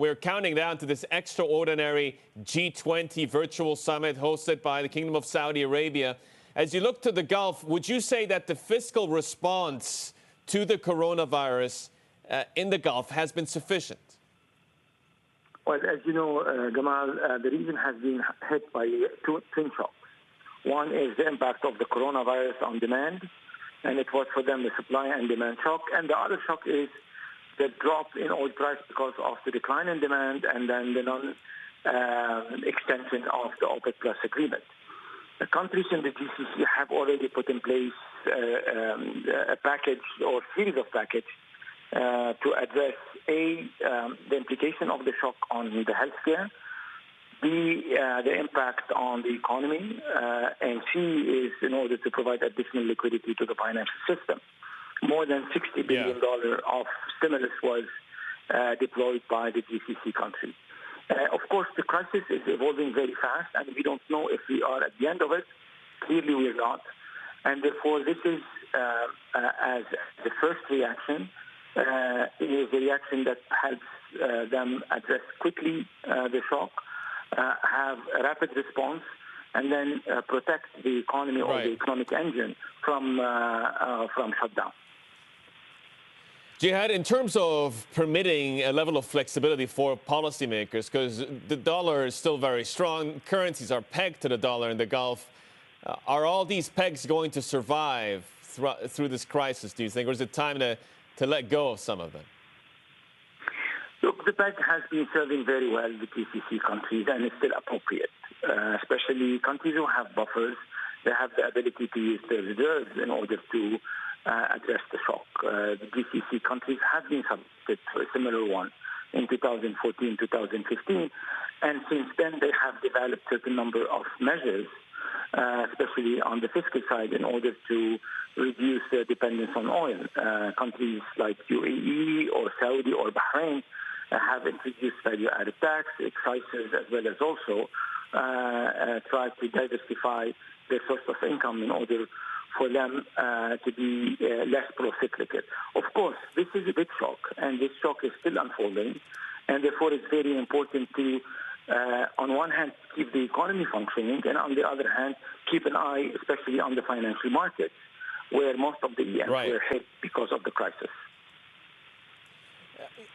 We're counting down to this extraordinary G20 virtual summit hosted by the Kingdom of Saudi Arabia. As you look to the Gulf, would you say that the fiscal response to the coronavirus in the Gulf has been sufficient? Well, as you know, Gamal, the region has been hit by two twin shocks. One is the impact of the coronavirus on demand, and it was for them the supply and demand shock. And the other shock is the drop in oil price because of the decline in demand and then the non-extension of the OPEC Plus agreement. The countries in the GCC have already put in place a package or series of packages to address the implication of the shock on the healthcare, the impact on the economy, and C is in order to provide additional liquidity to the financial system. More than $60 billion of stimulus was deployed by the GCC countries. Of course, the crisis is evolving very fast, and we don't know if we are at the end of it. Clearly, we're not. And therefore, this is, as the first reaction, is a reaction that helps them address quickly the shock, have a rapid response, and then protect the economy or the economic engine from shutdown. Jihad, in terms of permitting a level of flexibility for policymakers, because the dollar is still very strong, currencies are pegged to the dollar in the Gulf, are all these pegs going to survive through this crisis, do you think, or is it time to let go of some of them? Look, the peg has been serving very well the GCC countries, and it's still appropriate, especially countries who have buffers. They have the ability to use their reserves in order to address the shock. The GCC countries have been subjected to a similar one in 2014, 2015, and since then they have developed a certain number of measures, especially on the fiscal side, in order to reduce their dependence on oil. Countries like UAE or Saudi or Bahrain have introduced value-added tax, excises, as well as also tried to diversify their source of income in order for them to be less pro-cyclical. Of course, this is a big shock, and this shock is still unfolding, and therefore it's very important to, on one hand, keep the economy functioning, and on the other hand, keep an eye, especially on the financial markets, where most of the EMs were hit because of the crisis.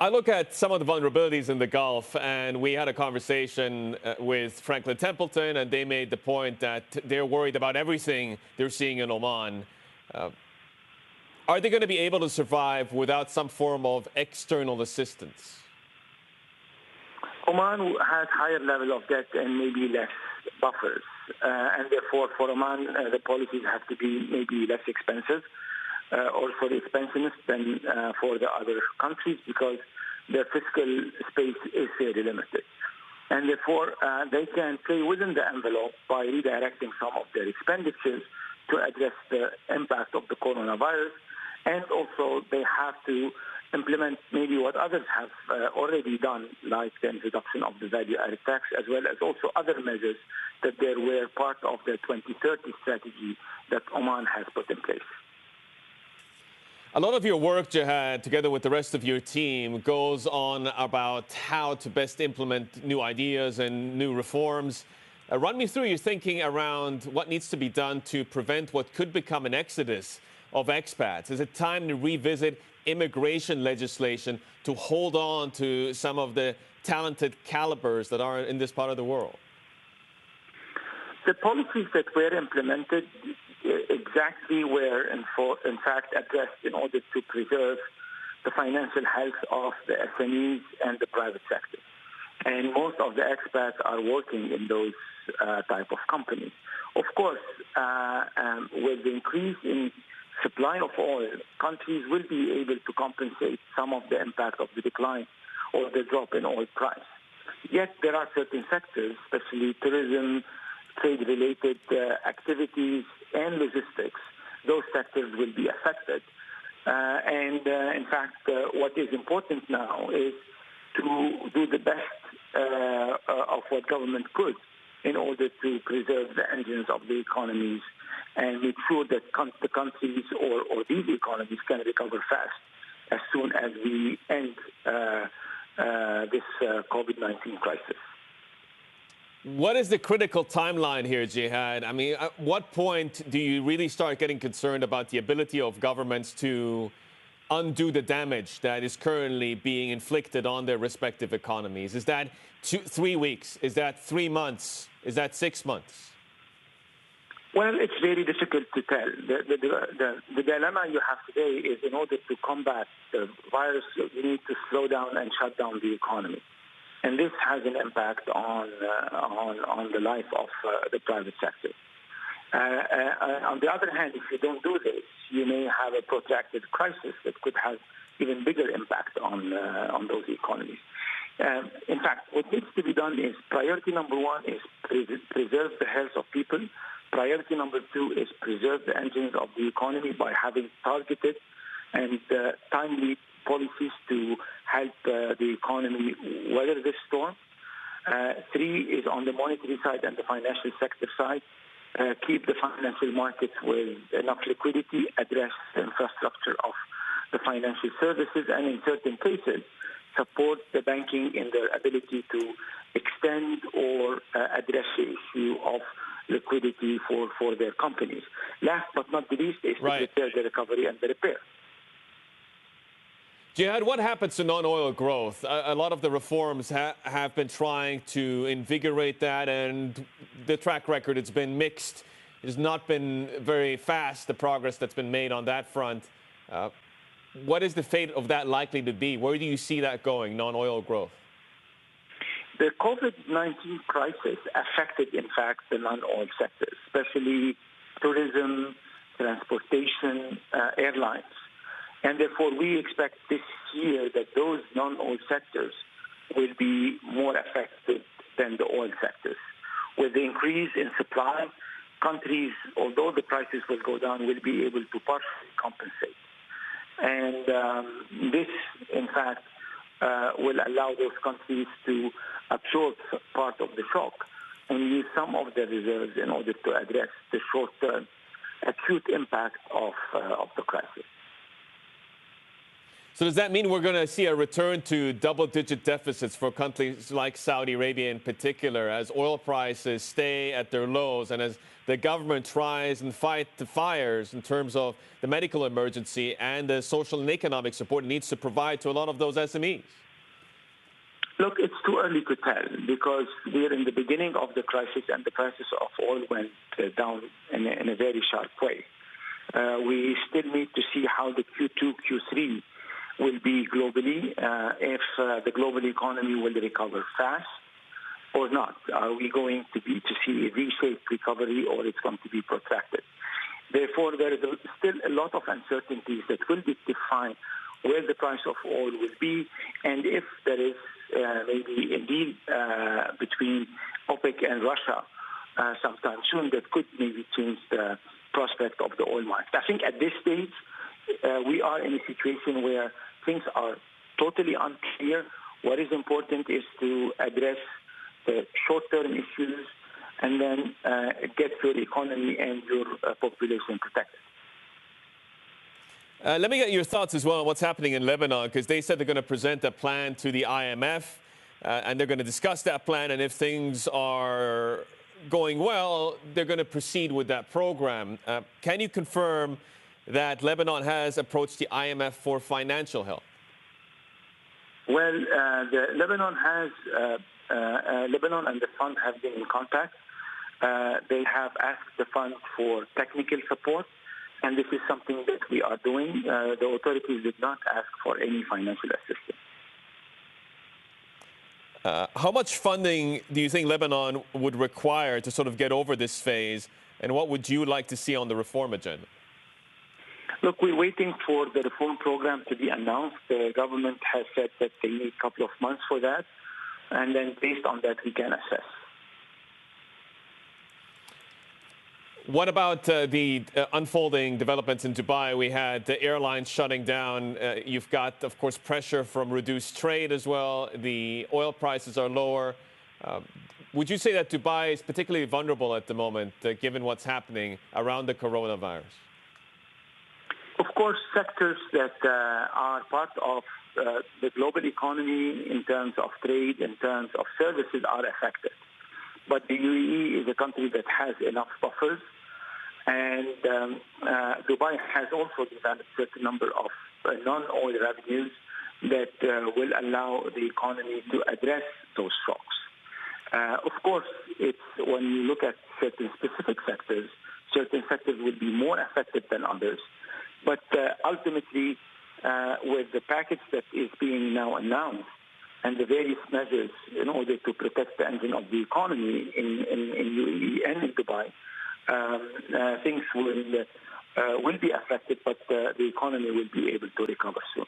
I look at some of the vulnerabilities in the Gulf, and we had a conversation with Franklin Templeton, and they made the point that they're worried about everything they're seeing in Oman. Are they going to be able to survive without some form of external assistance? Oman has higher level of debt and maybe less buffers, and therefore for Oman the policies have to be maybe less expensive. Or for the expansionists than for the other countries, because their fiscal space is very limited. And therefore, they can play within the envelope by redirecting some of their expenditures to address the impact of the coronavirus. And also, they have to implement maybe what others have already done, like the introduction of the value-added tax, as well as also other measures that they were part of the 2030 strategy that Oman has put in place. A lot of your work, Jihad, together with the rest of your team, goes on about how to best implement new ideas and new reforms. Run me through your thinking around what needs to be done to prevent what could become an exodus of expats. Is it time to revisit immigration legislation to hold on to some of the talented calibers that are in this part of the world? The policies that were implemented exactly were, in fact, addressed in order to preserve the financial health of the SMEs and the private sector. And most of the expats are working in those type of companies. Of course, with the increase in supply of oil, countries will be able to compensate some of the impact of the decline or the drop in oil price. Yet there are certain sectors, especially tourism, trade-related activities, and logistics. Those sectors will be affected. In fact, what is important now is to do the best of what government could in order to preserve the engines of the economies and make sure that the countries or these economies can recover fast as soon as we end this COVID-19 crisis. What is the critical timeline here, Jihad? I mean, at what point do you really start getting concerned about the ability of governments to undo the damage that is currently being inflicted on their respective economies? Is that 3 weeks? Is that 3 months? Is that 6 months? Well, it's very difficult to tell. The dilemma you have today is in order to combat the virus, you need to slow down and shut down the economy. And this has an impact on the life of the private sector. On the other hand, if you don't do this, you may have a protracted crisis that could have even bigger impact on those economies. In fact, what needs to be done is priority number one is preserve the health of people. Priority number two is preserve the engines of the economy by having targeted and timely policies to help the economy weather this storm. Three is on the monetary side and the financial sector side. Keep the financial markets with enough liquidity, address the infrastructure of the financial services, and in certain cases, support the banking in their ability to extend or address the issue of liquidity for their companies. Last but not the least is to prepare the recovery and the repair. Jihad, what happens to non-oil growth? A lot of the reforms have been trying to invigorate that, and the track record has been mixed. It has not been very fast, the progress that's been made on that front. What is the fate of that likely to be? Where do you see that going, non-oil growth? The COVID-19 crisis affected, in fact, the non-oil sector, especially tourism, transportation, airlines. And therefore, we expect this year that those non-oil sectors will be more affected than the oil sectors. With the increase in supply, countries, although the prices will go down, will be able to partially compensate. And this, in fact, will allow those countries to absorb part of the shock and use some of the reserves in order to address the short-term acute impact of the crisis. So does that mean we're going to see a return to double-digit deficits for countries like Saudi Arabia in particular as oil prices stay at their lows and as the government tries and fight the fires in terms of the medical emergency and the social and economic support it needs to provide to a lot of those SMEs? Look, it's too early to tell because we're in the beginning of the crisis and the prices of oil went down in a very sharp way. We still need to see how the Q2, Q3 will be globally, if the global economy will recover fast or not. Are we going to see a V-shaped recovery or it's going to be protracted? Therefore, there is still a lot of uncertainties that will define where the price of oil will be and if there is maybe a deal between OPEC and Russia sometime soon that could maybe change the prospect of the oil market. I think at this stage, we are in a situation where things are totally unclear. What is important is to address the short-term issues and then get your economy and your population protected. Let me get your thoughts as well on what's happening in Lebanon, because they said they're going to present a plan to the IMF and they're going to discuss that plan. And if things are going well, they're going to proceed with that program. Can you confirm that Lebanon has approached the IMF for financial help? Well, Lebanon and the fund have been in contact. They have asked the fund for technical support, and this is something that we are doing. The authorities did not ask for any financial assistance. How much funding do you think Lebanon would require to sort of get over this phase, and what would you like to see on the reform agenda? Look, we're waiting for the reform program to be announced. The government has said that they need a couple of months for that, and then based on that, we can assess. What about the unfolding developments in Dubai? We had the airlines shutting down. You've got, of course, pressure from reduced trade as well. The oil prices are lower. Would you say that Dubai is particularly vulnerable at the moment, given what's happening around the coronavirus? Of course, sectors that are part of the global economy, in terms of trade, in terms of services, are affected. But the UAE is a country that has enough buffers, and Dubai has also developed a certain number of non-oil revenues that will allow the economy to address those shocks. Of course, it's when you look at certain specific sectors will be more affected than others. But ultimately, with the package that is being now announced and the various measures in order to protect the engine of the economy in UAE and in Dubai, things will be affected, but the economy will be able to recover soon.